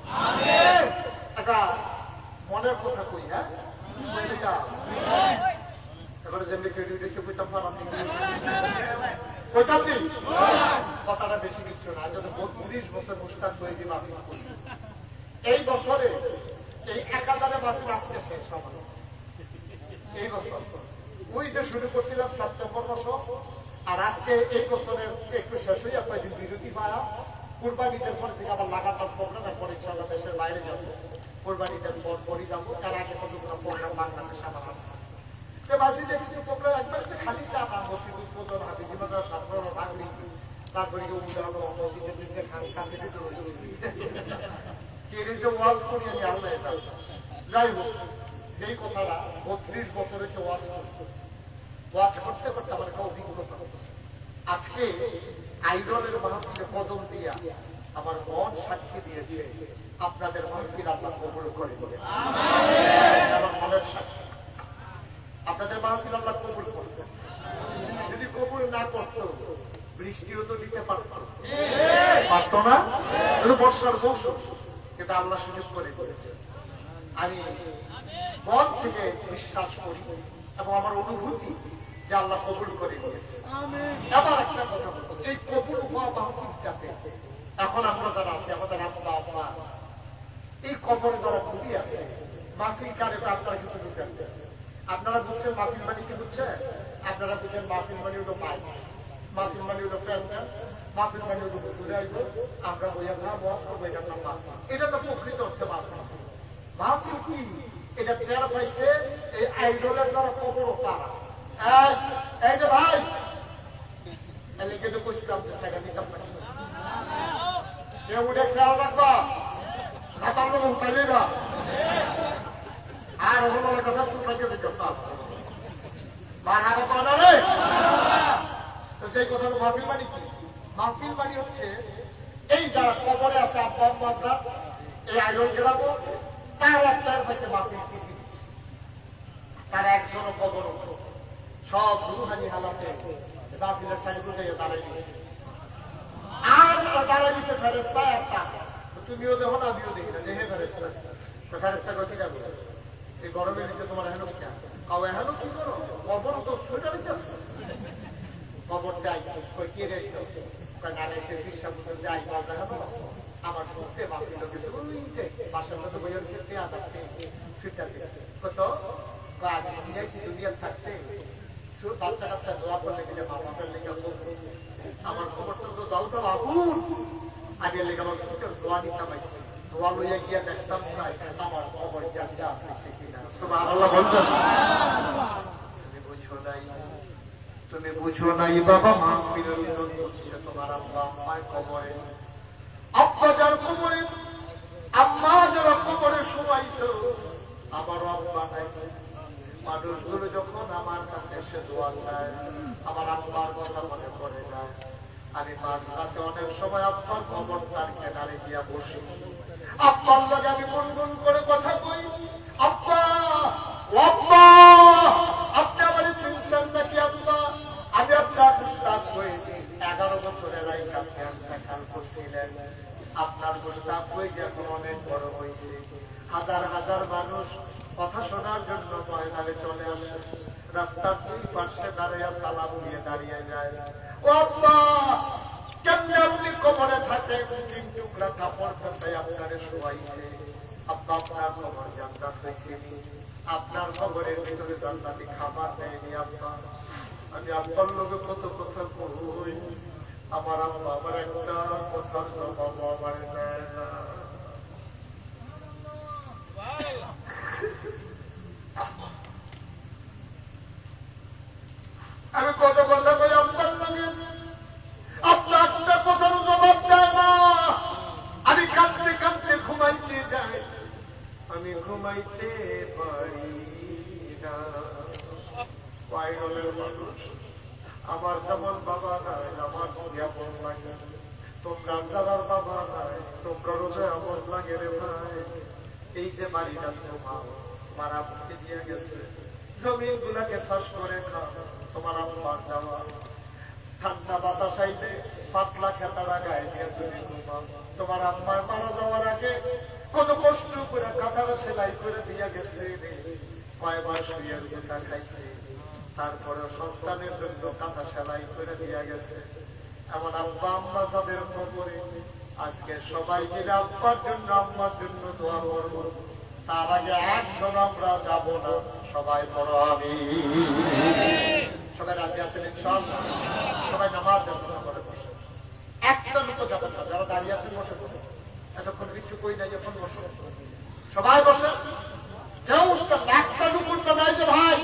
একটা মনের কথা কই হ্যাঁ এবারে যেমনি কেউ দেখে বইতাম কথাটা বেশি কিছু না যদি 30 বছর মুস্তাক হয়ে যে মাফি এই বছরে এই 1000 মাফি আজকে শেষ হবে এই বছর ওই যে শুরু করছিলাম সেপ্টেম্বর মাস আর আজকে এই বছরের একটু শেষ হইয়া কয়েকদিন বিরতি পায়া কুরবানিদের পর থেকে আবার লাগাতার প্রোগ্রাম এরপর ইনশাআল্লাহ দেশের বাইরে যাবো কুরবানিদের পরই যাবো তার আগে কতগুলো প্রোগ্রাম বাংলাদেশ আমার আছে কিছু প্রোগ্রাম একবার খালি চাপা মসজিদ উদ্বোধন হাফিজি মাদ্রাসা সাধারণ ভাগলি তারপরে মসজিদের খান কাঁদে ওয়াজ করি আমি আল্লাহ যাই হোক সেই কথাটা 32 বছর হচ্ছে ওয়াজ করতে করতে আমার একটা অভিজ্ঞতা আজকে আইডলের মাহফিলে কদম দিয়া আমার মন সাক্ষী দিয়েছে আপনাদের মাহফিল আল্লাহ কবুল করে দিয়েছে। আমার মনের সাক্ষী আপনাদের মাহফিল আল্লাহ কবুল করছে। যদি কবুল না করতো বৃষ্টিও তো দিতে পারতো না, বর্ষার মৌসুম, কিন্তু আল্লাহ সুযোগ করে দিয়েছে। আমি মন থেকে বিশ্বাস করি এবং আমার অনুভূতি যে আল্লাহ কবুল করে দিয়েছে। এবার একটা কথা বলবো, এই কবুল হওয়া মাহফিল যাতে এখন আমরা যারা আছি, আমাদের আব্বা আম্মা এই কবরে যারা ডুবি আছে, মাহফিল কারে তো আপনারা কিন্তু বুঝেন। আপনারা বুঝছেন মাহফিল মানে কি বুঝছেন? আপনারা বুঝেন মাহফিল মানে হলো মাইক, মাহফিল মানে হলো ফ্যানটা, মাহফিল মানে হলো ঘুরে আসবো, আমরা বইয়া খাওয়া মফ করবো, এটার নাম মাহফিল। এটা তো প্রকৃত অর্থে মাহফিল। মাহফিল কি এটা টের পাইছে এই আইডলের যারা কবর তারা। এই যে ভাই লিখে যে কইছিলাম যে সাইডা দিতাম না, কেউ উঠে খেয়াল রাখবা, খাতার লোক উঠাইলে না আর ওগুলো কথা তুলতে দেখতাম মার হাতে পাওয়া রে। তো সেই কথাটা মাহফিল মানে কি? মাহফিল মানে হচ্ছে এই যারা কবরে আছে আব্বা আম্মা, আমরা এই আইডল গেলাবো, তার একটার পাশে মাহফিল কিছু তার একজনও কবর সব রুহানি হালাতে মাহফিলের সাইডে দাঁড়াই দিয়েছে। আর দাঁড়াই দিয়েছে ফেরেস্তা একটা, তুমিও দেখো না আমিও দেখি না, দেখে ফেরেস্তা। তো ফেরেস্তা করতে যাবো এই গরমের দিকে তোমার এখনো কাউ এখনো কি করো, কবর তো সোয়েটার দিতেছে, কবরটা আইসে কই কে রেখো না এসে বিশ্বাস যাই দেখাবো আমার ঘুরতে মাহফিল গেছে ওই যে বাসার মতো বইয়ের সাথে আদারতে ছুটাতে কত আমি নিয়েছি দুনিয়ার থাকতে বাচ্চা কাচ্চা দোয়া করলে গেলে বাবার লেগে আমার খবরটা তো দাও তো বাবু আগে লেগে আমার ফুটের দোয়া নিতাম আইসি, দোয়া লইয়া গিয়া দেখতাম চাই আমার খবর জানটা আছে কিনা। সুবহানাল্লাহ বলতেন। তুমি বুঝো নাই, তুমি বুঝো নাই বাবা, মাহফিল হচ্ছে তোমার আব্বা আম্মার কবরে, আব্বা যার কবরে আম্মা যারা কবরে শোয়াইছো, আমার আব্বা নাই। মানুষগুলো যখন আমার কাছে এসে দোয়া চায়, আমার আব্বার কথা মনে পড়ে যায়। আমি মাঝ রাতে অনেক সময় আব্বার কবর চার কেনারে গিয়া বসি, আব্বার লগে আমি গুনগুন করে কথা কই, আব্বা আব্বা আপনি আমার চিনছেন নাকি আব্বা? আমি আপনার মুস্তাক হয়েছি, 11 বছরের আগে আপনি খেয়াল করছিলেন, আপনার মুস্তাক হয়েছে এখন অনেক বড় হয়েছে। হাজার হাজার মানুষ কথা শোনার জন্য ময়দানে চলে আসে, রাস্তার দুই পাশে দাঁড়িয়ে সালাম দিয়ে দাঁড়িয়ে যায়। ও আব্বা কেমনে আপনি কবরে থাকেন, 3 টুকরা কাপড় কাছে আপনারে শোয়াইছে, আব্বা আপনার কবর জান্নাত হয়েছে, আপনার কবরের ভিতরে জান্নাতি খাবার দেয়নি আব্বা। আমি আব্বার লোকে কত কথা কই, আমার আব্বা আমার একটা কথার জবাব আমার দেয় না। আমি কত কথা কই আব্বার লোকে, আপনার একটা কথার জবাব দেয় না। আমি কাঁদতে কাঁদতে ঘুমাইতে যাই, আমি ঘুমাইতে পারি না। পাইরলের মানুষ আমার যেমন বাবা নাই, আমার এমন লাগে, তোমরা যারা বাবা নাই তোমরা রোজে এমন লাগে রে ভাই। এই যে বাড়িটা তোমার মারা মুক্তি দিয়ে গেছে, জমিন গুলাকে চাষ করে খাও, তোমার আব্বার দেওয়া ঠান্ডা বাতাস আইলে পাতলা খেতাড়া গায়ে দিয়ে তুমি ঘুমাও। তোমার আম্মার মারা যাওয়ার আগে কত কষ্ট করে কাঁথাটা সেলাই করে দিয়ে গেছে, কয়বার শুয়ের গোটা খাইছে, তারপরে সন্তানের জন্য কাঁথা সেলাই করে দিয়ে গেছে। এমন আব্বা আম্মা যাদের কবরে আজকে সবাই মিলে আব্বার জন্য আম্মার জন্য দোয়া করবো, তার আগে একজন আমরা যাব না, সবাই পড়ো আমি। সবাই রাজি আছেন ইনশাআল্লাহ? সবাই নামাজের কথা করে বসে, একটা লোক যাবেন না, যারা দাঁড়িয়ে আছেন বসে বসে, এতক্ষণ কিছু কই নাই, এখন বসে সবাই বসে। কেউ একটা লুকুরটা নাই যে ভাই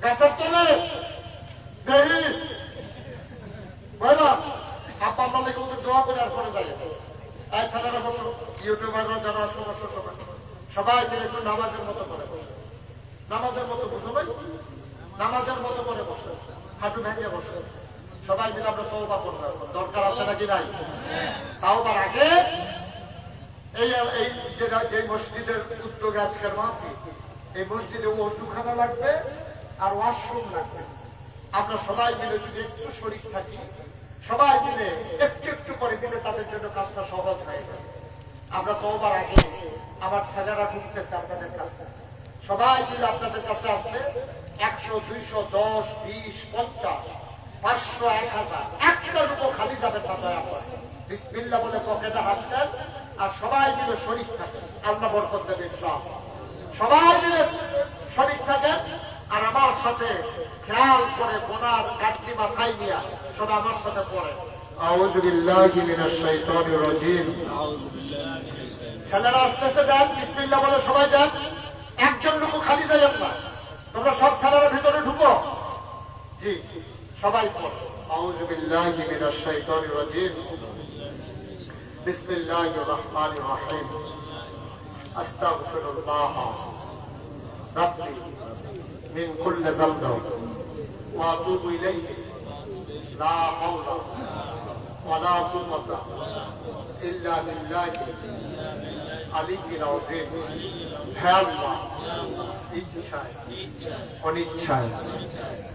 গাছের তলে দেখি বললাম আপা আমরা লেগে ওদের দোয়া করে আর পরে যাই। এক ছেলেরা বসো, ইউটিউবাররা যারা আছো বসো, সবাই সবাই মিলে একটু নামাজের মতো করে বসো, নামাজের মতো বুঝো ভাই, নামাজের মতো করে বসো, হাঁটু ভেঙে বসো, সবাই মিলে আমরা তওবা করব, দরকার আছে নাকি নাই? তাওবার আগে এই এই যে মসজিদের উদ্যোগে আজকের মাহফিল, এই মসজিদে ওযুখানা লাগবে আর ওয়াশরুম লাগবে। আমরা সবাই মিলে যদি একটু শরীক থাকি, সবাই মিলে একটু একটু করে দিলে তাদের জন্য কাজটা সহজ হয়ে যাবে। আমরা তওবার আগে আমার ছেলেরা ঢুকতেছে আপনাদের কাছে, সবাই মিলে আপনাদের কাছে আসবে। 100, 200, 10, 20, 50, 500, 1000 একটা রূপও খালি যাবে না। দয়া করে বিসমিল্লাহ বলে পকেটে হাত দেন আর সবাই মিলে শরীক থাকেন, আল্লাহ বরকত দেবে ইনশাআল্লাহ। সবাই মিলে শরীক থাকেন আর আমার সাথে খেয়াল করে গোনার গাড়ি মাথায় নিয়ে সবাই আমার সাথে পড়ে আউযু বিল্লাহি মিনাশ শাইতানির রাজিম। ছেলেরা আসতেছে, দেন বিসমিল্লাহ বলে সবাই দেন, একজন লোক খালি যাবেন না। তোমরা সব ছেলেরা ভিতরে ঢুকো। জি, সবাই পড়ো আউযু বিল্লাহি মিনাশ শাইতানির রাজিম। বিসমিল্লাহির রহমানির রহিম। আস্তাগফিরুল্লাহ রাব্বি মিন কুল্লি যামবিন ওয়া আতুবু ইলাইহি লা হাওলা ওয়া লা কুওয়াতা ইল্লা বিল্লাহি আলিয়্যিল আযীম। হে আল্লাহ, ইচ্ছায় অনিচ্ছায়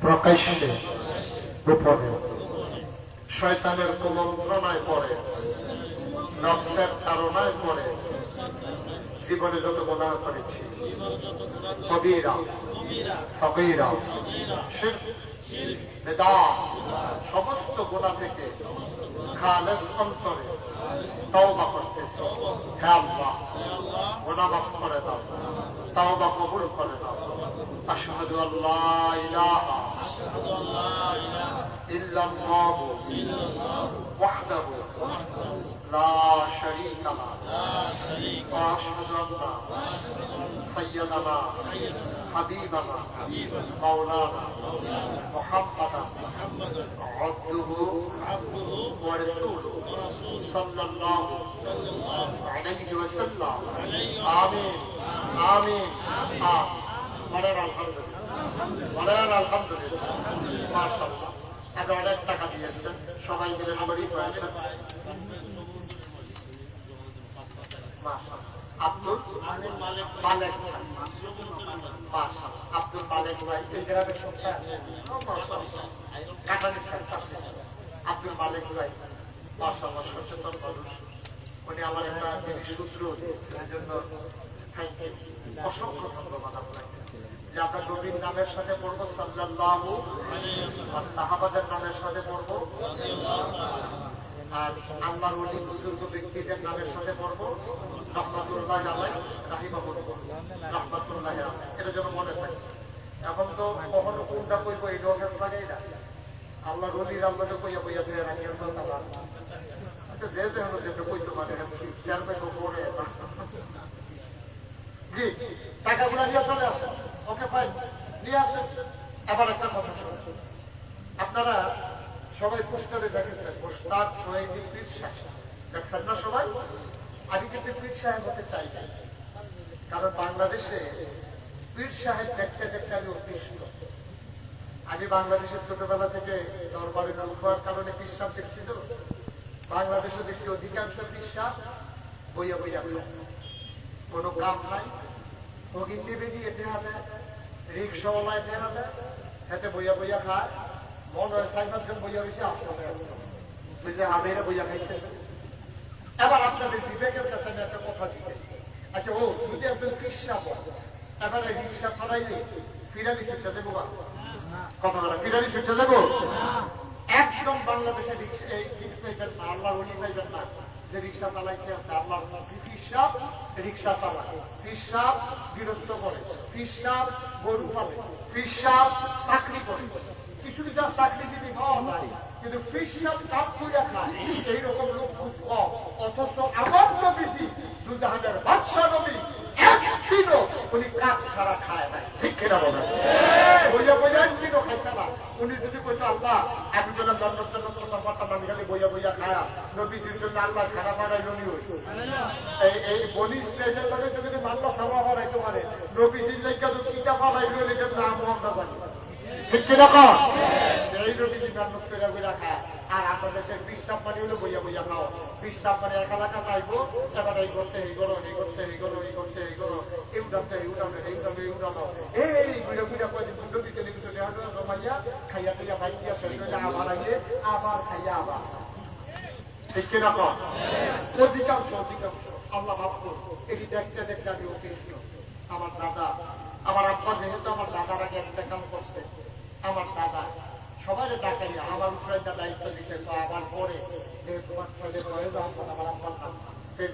প্রকাশ্যে গোপনে শয়তানের কুমন্ত্রণায় পড়ে, নফসের তাড়নায় পড়ে জীবনে যত গুনাহ করেছি, কবিরা সগীরা শিরক বিদআত সমস্ত গুনাহ থেকে খালেস অন্তরে তওবা করতেছি। হে আল্লাহ, গুনাহ মাফ করে দাও, তওবা কবুল করে দাও। আশহাদু আল্লা ইলাহা ইল্লাল্লাহ ওয়াহদাহু লা শারীকা লাহু ওয়া আশহাদু আন্না সাইয়্যিদানা হাবিবানা মাওলানা মুহাম্মাদান আবদুহু ওয়া রাসূলুহু সাল্লাল্লাহু আলাইহি ওয়াসাল্লাম। আমিন আমিন আমিন। বলেন আলহামদুলিল্লাহ, বলেন আলহামদুলিল্লাহ। মাশাআল্লাহ, আপনি অনেক টাকা দিয়েছেন, সবাই মিলে শরীক হয়েছেন। আব্দুল মালেক ভাই, মাশাআল্লাহ, আব্দুল মালেক ভাই এই গ্রামের সন্তান। মাশাআল্লাহ, কাটালি স্যার পাশে আব্দুল মালেক ভাই, মাশাআল্লাহ, সচেতন মানুষ। উনি আমার একটা জিনিস সূত্র দিয়েছেন, এই জন্য থ্যাংক ইউ, অসংখ্য ধন্যবাদ আপনাকে। যে আমরা নবীর নামের সাথে পড়বো সাল্লাল্লাহু আলাইহি ওয়াসাল্লাম, আর সাহাবাদের নামের সাথে পড়বো, আর আল্লাহর ওলি বুজুর্গ ব্যক্তিদের নামের সাথে পড়বো রাহমাতুল্লাহ আলাইহি রাহিমাহুল্লাহ, রাহমাতুল্লাহ আলাইহি। এটা যেন মনে থাকে। এখন তো কখনো কোনটা কইবো এই ডগেস লাগাই না, আল্লাহর ওলির আল্লাহকে কইয়া কইয়া ধরে রাখি আল্লাহ তাআলা। আচ্ছা, যে যে হলো যেটা কইতে পারে শেয়ার করবো পড়ে না। জি, টাকাগুলো নিয়ে চলে আসেন। ওকে ফাইন, নিয়ে আসেন। আবার একটা কথা শুনুন, আপনারা সবাই পোস্টারে দেখেছেন মোশতাক ফয়েজী পীর সাহেব, দেখছেন না সবাই? আমি কিন্তু পীর সাহেব হতে চাই না, কারণ বাংলাদেশে পীর সাহেব দেখতে দেখতে আমি অতিষ্ঠ। আমি বাংলাদেশে ছোটবেলা থেকে দরবারে লোক হওয়ার কারণে পীর সাহেব দেখছি, তো বাংলাদেশে দেখছি অধিকাংশ পীর সাহেব বইয়া বইয়া কোনো কাম নাই, ভগিন্দি বেদি এতে হাতে রিক্সাওয়ালা এতে হাতে হাতে বইয়া বইয়া খায়। মন হয় 4-5 জন বইয়া রয়েছে, আসলে বুঝলে হাজাইরা বইয়া খাইছে। এবার আপনাদের বিবেকের কাছে আমি একটা কথা জিজ্ঞেস, আচ্ছা ও যদি একজন ফিরসা এবারে রিক্সা চালাইলে ফিরালি ছুটতে দেবো, কথা বলা ফিরালি ছুটতে দেবো? একদম বাংলাদেশে রিক্সা এই পাইবেন না, আল্লাহ ওলি পাইবেন না যে রিক্সা চালাইতে আছে। আল্লাহ ফিরসা রিক্সা চালায়, ফিরসা গৃহস্থ করে, ফিরসা গরু পালে, ফিরসা চাকরি করে। কিছু কিছু চাকরিজীবী পাওয়া যায়, কিন্তু ফিরসা কাপ করে খায় এইরকম লোক খুব কম। অথচ আমার তো বেশি দুজাহানের বাদশা নবী একদিনও উনি কাপ ছাড়া খায় নাই, ঠিক কিনা বলেন? বইয়া বইয়া একদিনও খাইছে না। উনি যদি কইতো আল্লাহ আমি যদি দণ্ডর জন্য করতাম পারতাম, আমি খালি বইয়া বইয়া খায়া নবীজির জন্য আল্লাহ খানা পাড়াই ননি হইতো। এই বনি ইসরাইলের লগে যদি মাল্লা সাবা পাড়াইতে পারে, নবীজির লেখা তো কিতাব পাড়াই হইলে নাম আমরা জানি, ঠিক কিনা? এই নবীজি ইন্টারনেট করে করে খায়। আর আমাদের দেশের পিসাব পানি হলো বইয়া বইয়া খাও। পিসাব পানি এক এলাকা চাইবো, এবার এই করতে এই করো, এই করতে এই করো, এই করতে এই করো, এই উঠাতে এই উঠানো, এই উঠানো এই উঠানো, এই গুড়া গুড়া করে দুটো বিকেলে কিছু দেওয়া জমাইয়া খাইয়া খাইয়া ভাইয়া শেষ হইলে আবার আইলে আবার খাইয়া আবার। ঠিক কিনা কর? অধিকাংশ আল্লাহ মাফ করবো, এটি দেখতে দেখতে আমি অতিষ্ঠ। আমার দাদা, আমার আব্বা যেহেতু আমার দাদার আগে একটা কাম করছে, আমার দাদা সবাই ডাকাইয়া আমার উপরে একটা দায়িত্ব দিচ্ছে। তো আমার পরে যেহেতু বাচ্চাদের হয়ে যাওয়ার পর আমার আব্বার নাম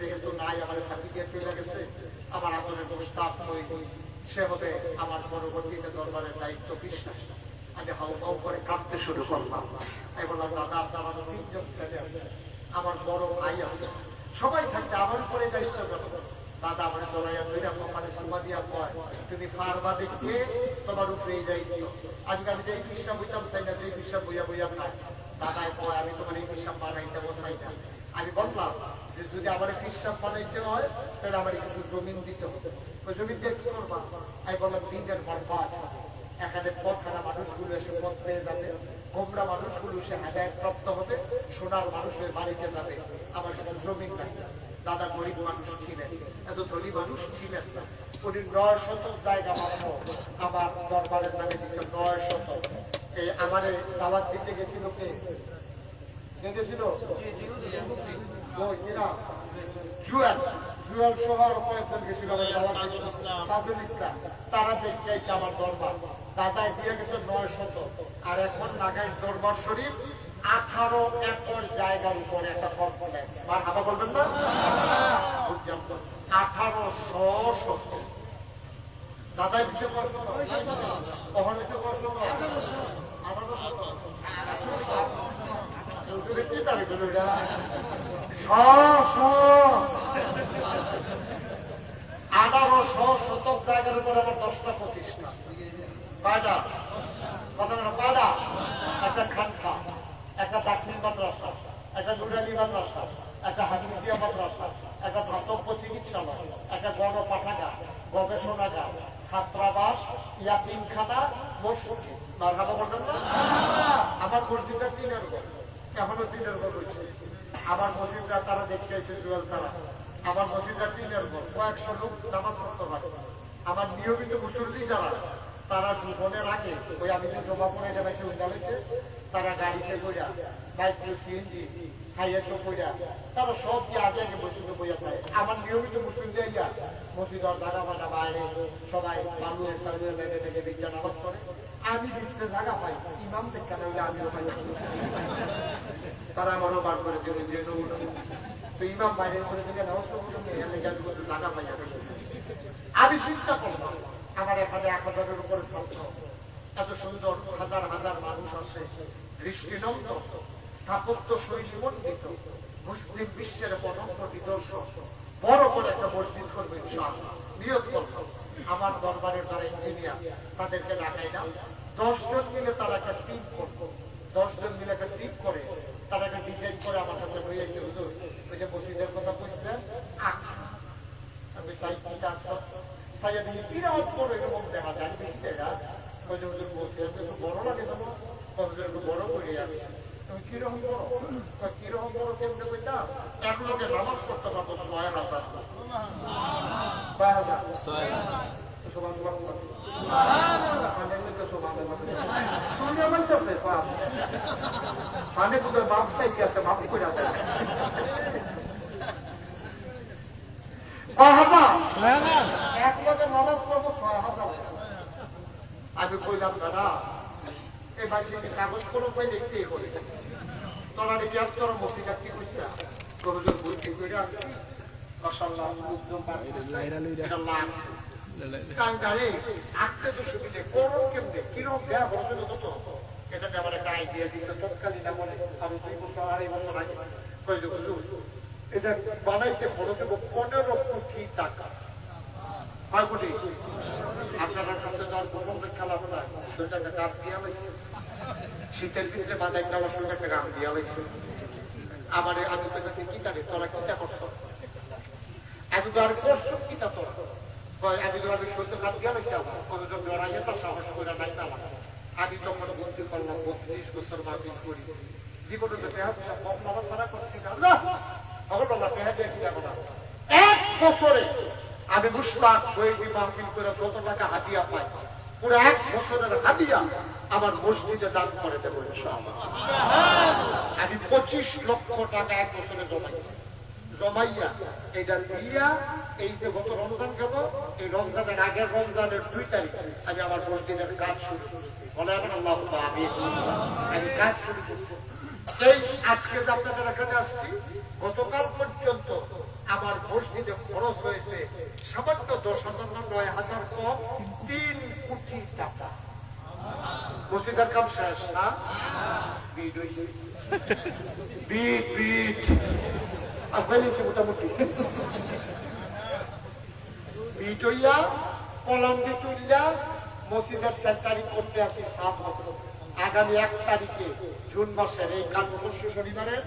যেহেতু নাই, আমার ফাঁকি দিয়ে চলে গেছে, আমার আদরের প্রস্তাব সে হবে আমার পরবর্তীতে দরবারের দায়িত্ব। বিশ্বাস আমি হাউ হাউ করে কাঁদতে শুরু করলাম। আমি বললাম দাদা, আপনার আমার 3 জন ছেলে আছে, আমার বড় ভাই আছে, সবাই থাকতে আমার উপরে দায়িত্ব দেবো। দাদা আমার জড়াইয়া ধরে ওখানে সুমা দিয়া কয়, তুমি ফারবা দেখতে তোমার উপরেই দায়িত্ব। আজকে আমি এই ফিসাব হইতাম চাই না, সেই ফিসাব বইয়া বইয়া খাই। দাদায় কয়, আমি তোমার এই ফিসাব বানাইতে বসাই না। আমি বললাম যে যদি আমার ফিসাব বানাইতে হয় তাহলে আমার কিছু জমিন দিতে হবে। ওই জমিন দিয়ে কি করবা? আমি বললাম দিনের পর কাজ হবে, এখানে পথহারা মানুষগুলো এসে পথ পেয়ে যাবে, গোমরা মানুষগুলো এসে হেদায়েত প্রাপ্ত হবে, সোনার মানুষ হয়ে বাড়িতে যাবে। আমার শুধু জমিন নাই। দাদা গরিব মানুষ ছিলেন, এত ধনী মানুষ ছিলেন না। উনি 9 শতক জায়গা মাত্র আমার দরবারের নামে দিয়েছে। 9 শতক। এই আমারে দাওয়াত দিতে গেছিল কে? গেছিল জুয়েল শহর কয়েকজন গেছিল তাজুল ইসলাম, তারা দেখতে আইছে আমার দরবার। দাদায় দিয়ে গেছে 9 শতক। আর এখন নাগাইশ দরবার শরীফ 18 একর জায়গার উপরে একটা কমপ্লেক্স। আর হাবা বলবেন না? 1800 শতক। দাদাই বিষয় কষ্ট ওখানে তো কষ্ট 18 শতক। কি তারিখ হলো এটা? 1800 শতক জায়গার উপরে আমার 10টা প্রতিষ্ঠান। কয়টা? কয়টা? একটা খানকা, একটা দাখিল মাদ্রাসা, একটা নুরানি মাদ্রাসা, একটা হাফিজিয়া মাদ্রাসা, একটা ধাতব্য চিকিৎসালয়, একটা গণপাঠাগার, গবেষণাগার, ছাত্রাবাস, ইয়াতিমখানা, মসজিদ। মারহাবা বলবেন না? আমার মসজিদের 3-এর ঘর, এখনো 3-এর ঘর রয়েছে। আমার মসজিদরা তারা দেখতে এসে জুয়েল তারা, আমার মসজিদরা 3-এর ঘর, কয়েকশো লোক নামাজ পড়তে পারে। আমার নিয়মিত মুসল্লি যারা, তারা জীবনের আগে ওই আমি যে জমা পড়ে যাবে উন্ডালেছে, তারা গাড়িতে বইয়া, মাইক্রো সিএনজি, হাইয়েস্টও বইয়া, তারা সব কি আগে আগে মসজিদে বইয়া থাকে। আমার নিয়মিত মুসল্লি আইয়া মসজিদের জায়গা বাটা বাইরে সবাই বালুয়ে সালুয়ে মেঘে মেঘে বিজ্ঞান নামাজ পড়ে। আমি ভিতরে জায়গা পাই, ইমাম দেখতে হইলে আমিও পাই। তারা আমারও বার করে দেবে যে নমুনা। তো ইমাম বাইরে করে দিলে নামাজ পড়তে জায়গা পাই। আমি চিন্তা করলাম আমার এখানে 1000-এর উপরে ছাত্র, এত সুন্দর হাজার হাজার মানুষ আসে, দৃষ্টিনন্দন, স্থাপত্য শৈলী মণ্ডিত, মুসলিম বিশ্বের অনন্য নিদর্শন, বড় করে একটা মসজিদ করবে ইনশাআল্লাহ নিয়ত করলাম। আমার দরবারের যারা ইঞ্জিনিয়ার তাদেরকে ডাকাইলাম, 10 জন মিলে তারা একটা টিম করবো। 10 জন মিলে একটা টিম করে তারা একটা ডিজাইন করে আমার কাছে হয়ে এসে হুজুর ওই যে মসজিদের কথা বুঝলেন আঁকছি। আমি সাইকেলটা সাইয়া দেখি বিরাট বড় এরকম দেখা যায়। আমি দেখি এটা ওই যে হুজুর বলছি একটু বড় লাগে যেমন একটু বড় করে আসছে। তুমি কিরকম বড়? কিরকম বড় কেমনে বইটা? এক লোকে নামাজ পড়তে পারবো 6000। 6000। আমি কইলাম দাদা এই বাড়িতে কাগজ কোনো পাই দেখতে বলে তোরা রেখে তোর মসজিদটা কি করছি হুজুর বলছি করে আসছি মাশাআল্লাহ আঁকতে তো সুবিধে করো কেমনে কিরকম দেয়া বলছিল কত এটা আমার একটা আইডিয়া দিচ্ছে তৎকালীন আমলে আমি 2 বছর 2.5 বছর আগে কইল হুজুর এটা বানাইতে খরচ হবে 15 কোটি টাকা। 5 কোটি আপনার কাছে যাওয়ার গোপন খেলা হয় সেটাকে কাজ দিয়া হয়েছে শীতের ভিতরে বাজাই নেওয়ার সঙ্গে একটা গান দিয়া হয়েছে। আমার আমি তো কাছে কি জানি তোরা কিতা করত আমি তো আর করছো কিতা তোরা আমি তো আমি সত্য কাজ দিয়া হয়েছে আমার কতজন লড়াইয়ে তার সাহস করে নাই না আমার আমি তখন বলতে পারলাম 32 বছর মাহফিল করি, জীবনে তো টেহা পয়সা কম বাবা ছাড়া করছি না। আল্লাহ টেহা দিয়ে কি দেখো না, এক বছরে আমি মুশতাক হয়েছি মাহফিল করে যত টাকা হাদিয়া পাই, পুরো এক বছরের হাদিয়া আমার মসজিদে দান করে দেবো ইনশাআল্লাহ। আমি 25 লক্ষ টাকা এক বছরে জমাইছি, জমাইয়া এটা দিয়া এই যে গত রমজান গেল, এই রমজানের আগের রমজানের 2 তারিখ আমি আমার মসজিদের কাজ শুরু করছি। বলে এখন আল্লাহ আমি কাজ শুরু করছি। এই আজকে যে আপনাদের এখানে আসছি, গতকাল পর্যন্ত আমার মসজিদে খরচ হয়েছে সামান্য 10,000 না 9,000 কম 3 কোটি টাকা। মসজিদের কাম শেষ না, বিট হয়েছে, বিট আপনার মোটামুটি বিট হইয়া কলম বিট হইয়া মসজিদের সেন্টারিং করতে আসি 7 বছর। আগামী 1 তারিখে জুন মাসের এই কাল শনিবারের